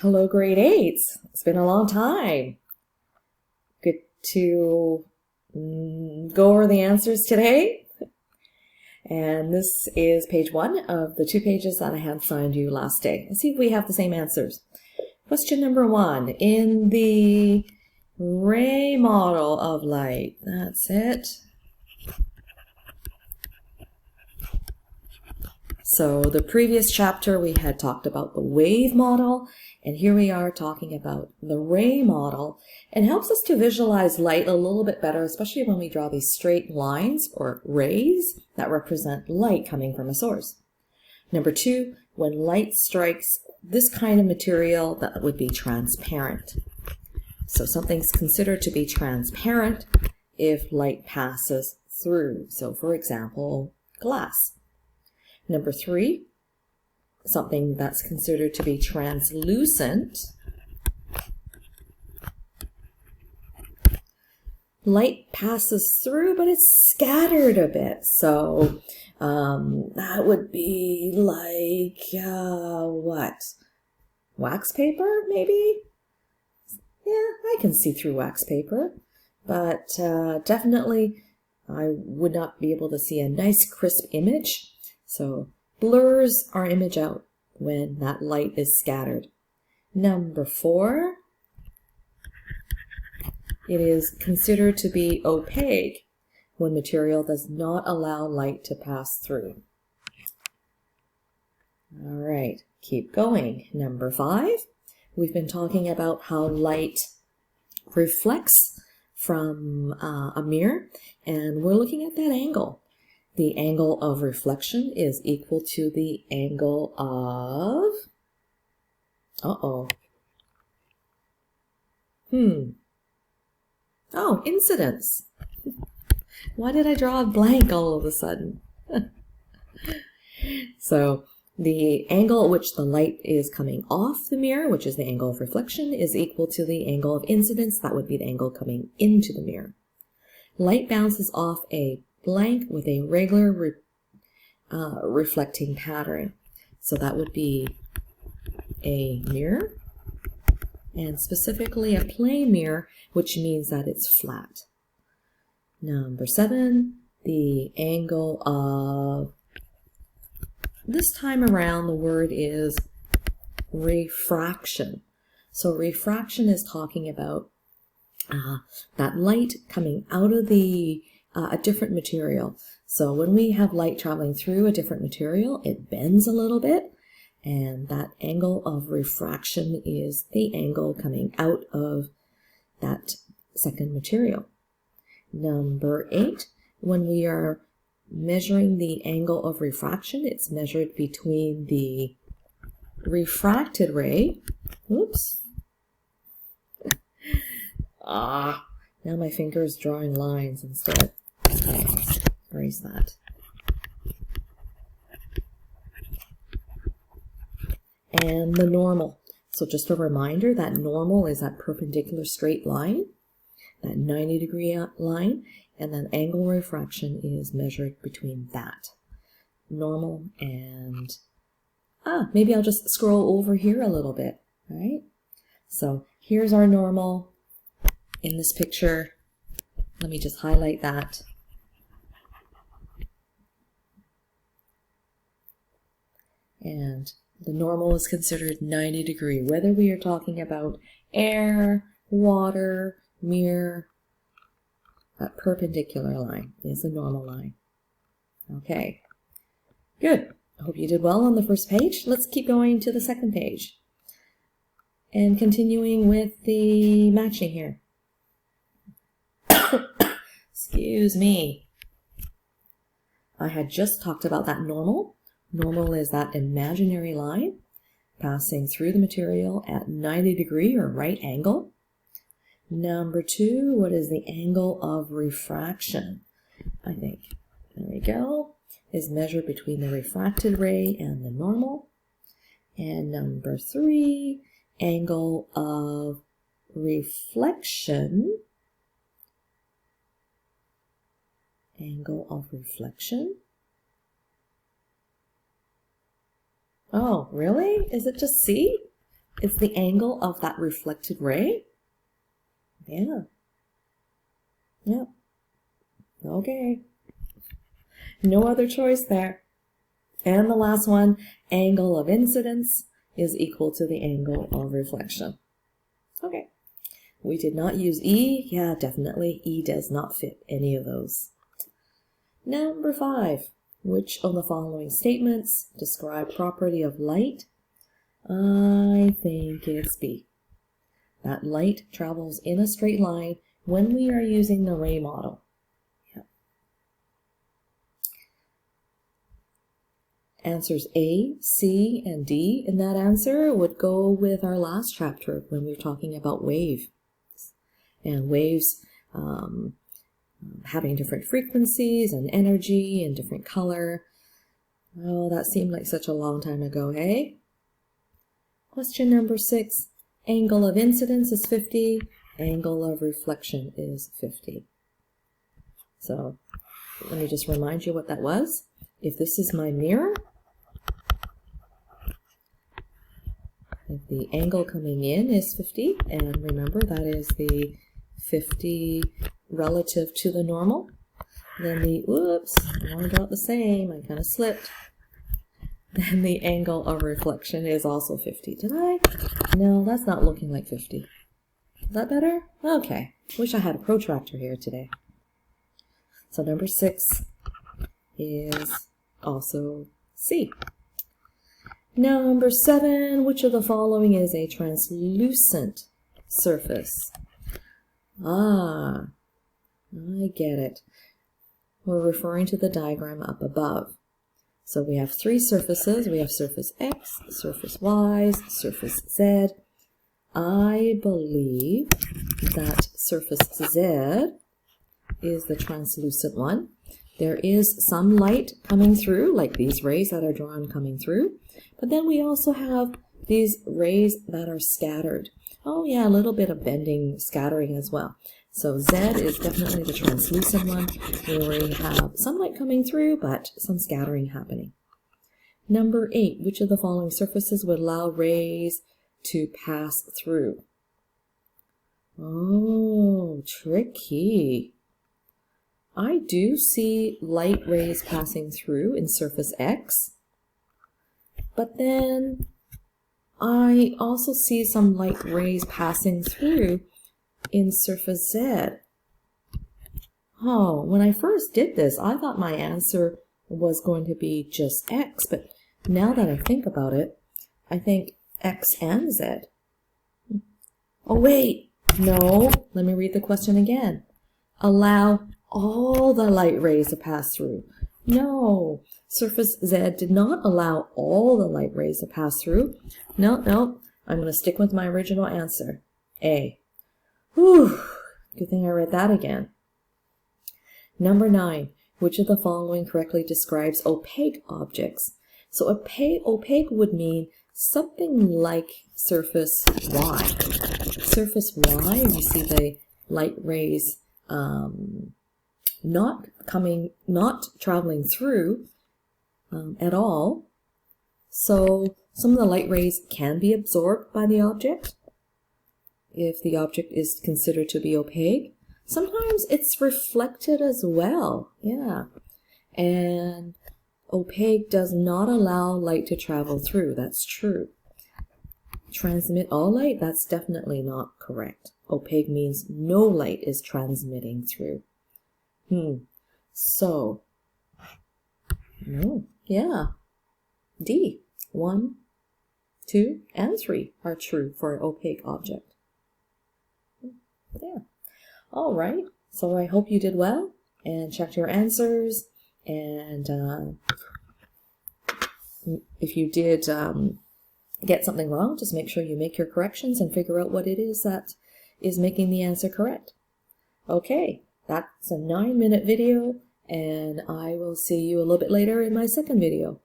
Hello, grade 8s. It's been a long time. Good to go over the answers today. And this is page 1 of the 2 pages that I had signed you last day. Let's see if we have the same answers. Question number 1. In the ray model of light, that's it. So the previous chapter we had talked about the wave model, and here we are talking about the ray model. It helps us to visualize light a little bit better, especially when we draw these straight lines or rays that represent light coming from a source. Number 2, when light strikes this kind of material, that would be transparent. So something's considered to be transparent if light passes through. So for example, glass. Number 3, something that's considered to be translucent. Light passes through, but it's scattered a bit. So that would be like, what? Wax paper, maybe? Yeah, I can see through wax paper, but definitely I would not be able to see a nice crisp image. So blurs our image out when that light is scattered. Number 4, it is considered to be opaque when material does not allow light to pass through. All right, keep going. Number 5, we've been talking about how light reflects from a mirror, and we're looking at that angle. The angle of reflection is equal to the angle of, incidence. Why did I draw a blank all of a sudden? So the angle at which the light is coming off the mirror, which is the angle of reflection, is equal to the angle of incidence. That would be the angle coming into the mirror. Light bounces off a blank with a regular reflecting pattern. So that would be a mirror, and specifically a plane mirror, which means that it's flat. Number 7, the angle of, this time around the word is refraction. So refraction is talking about that light coming out of a different material. So when we have light traveling through a different material, it bends a little bit, and that angle of refraction is the angle coming out of that second material. Number 8, when we are measuring the angle of refraction, it's measured between the refracted ray, now my finger is drawing lines instead. Erase that. And the normal. So just a reminder that normal is that perpendicular straight line, that 90-degree line, and then angle refraction is measured between that. Normal and, maybe I'll just scroll over here a little bit, right? So here's our normal in this picture. Let me just highlight that. And the normal is considered 90 degree, whether we are talking about air, water, mirror. That perpendicular line is the normal line. Okay, good. I hope you did well on the first page. Let's keep going to the second page and continuing with the matching here. Excuse me. I had just talked about that normal. Normal is that imaginary line passing through the material at 90 degree or right angle. Number 2, what is the angle of refraction? I think, there we go, is measured between the refracted ray and the normal. And number 3, angle of reflection. Angle of reflection. Oh, really? Is it just C? It's the angle of that reflected ray? Yeah. Yep. Okay. No other choice there. And the last one, angle of incidence is equal to the angle of reflection. Okay. We did not use E. Yeah, definitely. E does not fit any of those. Number 5. Which of the following statements describe property of light? I think it's B. That light travels in a straight line when we are using the ray model. Yeah. Answers A, C, and D in that answer would go with our last chapter when we were talking about wave. And waves having different frequencies and energy and different color. Oh, that seemed like such a long time ago, hey? Question number 6. Angle of incidence is 50. Angle of reflection is 50. So let me just remind you what that was. If this is my mirror, if the angle coming in is 50, and remember that is the 50 relative to the normal, then the, whoops, turned out the same, I kind of slipped. Then the angle of reflection is also 50. Did I? No, that's not looking like 50. Is that better? Okay. Wish I had a protractor here today. So number 6 is also C. Number 7, which of the following is a translucent surface? Ah, I get it. We're referring to the diagram up above. So we have 3 surfaces. We have surface X, surface Y, surface Z. I believe that surface Z is the translucent one. There is some light coming through, like these rays that are drawn coming through. But then we also have these rays that are scattered. Oh yeah, a little bit of bending, scattering as well. So Z is definitely the translucent one, where we have some light coming through, but some scattering happening. Number 8, which of the following surfaces would allow rays to pass through? Oh, tricky. I do see light rays passing through in surface X, but then I also see some light rays passing through in surface Z. Oh, when I first did this, I thought my answer was going to be just X, but now that I think about it, I think X and Z. Oh, wait, no, let me read the question again. Allow all the light rays to pass through. No, surface Z did not allow all the light rays to pass through. No, I'm going to stick with my original answer, A. Whew, good thing I read that again. Number 9, which of the following correctly describes opaque objects? So opaque would mean something like surface Y. Surface Y, you see the light rays not traveling through at all. So some of the light rays can be absorbed by the object if the object is considered to be opaque. Sometimes it's reflected as well, yeah. And opaque does not allow light to travel through, that's true. Transmit all light, that's definitely not correct. Opaque means no light is transmitting through. So, no, yeah. D, 1, 2, and 3 are true for an opaque object. Yeah. All right. So I hope you did well and checked your answers. And if you did get something wrong, just make sure you make your corrections and figure out what it is that is making the answer correct. Okay, that's a 9-minute video, and I will see you a little bit later in my second video.